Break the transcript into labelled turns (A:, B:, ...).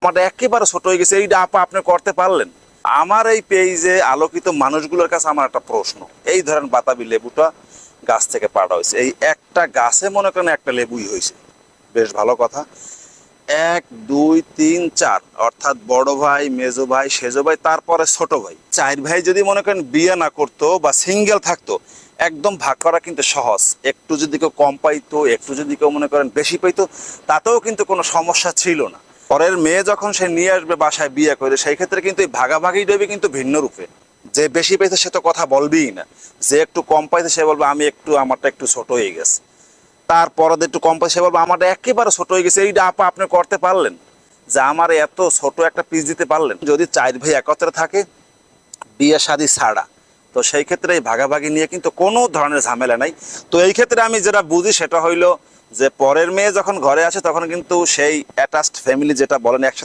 A: আমারটা একেবারে ছোট হয়ে গেছে, এইটা আপা আপনি করতে পারলেন? আমার এই পেজে আলোকিত মানুষগুলোর কাছে আমার একটা প্রশ্ন, এই ধরেন বাতাবি লেবুটা গাছ থেকে পাড়া হয়েছে, এই একটা গাছে মনে করেন একটা লেবুই হয়েছে, বেশ ভালো কথা। 1 2 3 4 অর্থাৎ বড় ভাই, মেজো ভাই, সেজো ভাই, তারপরে ছোট ভাই, 4 ভাই যদি মনে করেন বিয়ে না করতো বা সিঙ্গেল থাকতো, একদম ভাগ করা কিন্তু সহজ। একটু যদি কেউ কম পাইতো, একটু যদি কেউ মনে করেন বেশি পাইতো, তাতেও কিন্তু কোনো সমস্যা ছিল না। পরের মেয়ে যখন সে নিয়ে আসবে বাসায় বিয়ে করে, সেই ক্ষেত্রে কিন্তু এই ভাগাভাগি দেবে কিন্তু ভিন্ন রূপে। যে বেশি পাইছে সে তো কথা বলবেই না, যে একটু কম পাইছে সে বলবে আমি একটু, আমারটা একটু ছোট হয়ে গেছে। তারপরে একটু কম পয়সা বলবো আমারটা একেবারে ছোট হয়ে গেছে, এইটা আপা আপনি করতে পারলেন? যে আমার এত ছোট একটা পিস দিতে পারলেন? যদি 4 ভাই একত্রে থাকে বিয়ে শাদী ছাড়া, তো সেই ক্ষেত্রে এই ভাগাভাগি নিয়ে কিন্তু কোনো ধরনের ঝামেলা নাই। তো এই ক্ষেত্রে আমি যেটা বুঝি সেটা হইলো যে পরের মেয়ে যখন ঘরে আসে তখন কিন্তু সেই অ্যাটাচড ফ্যামিলি যেটা বলেন একসাথে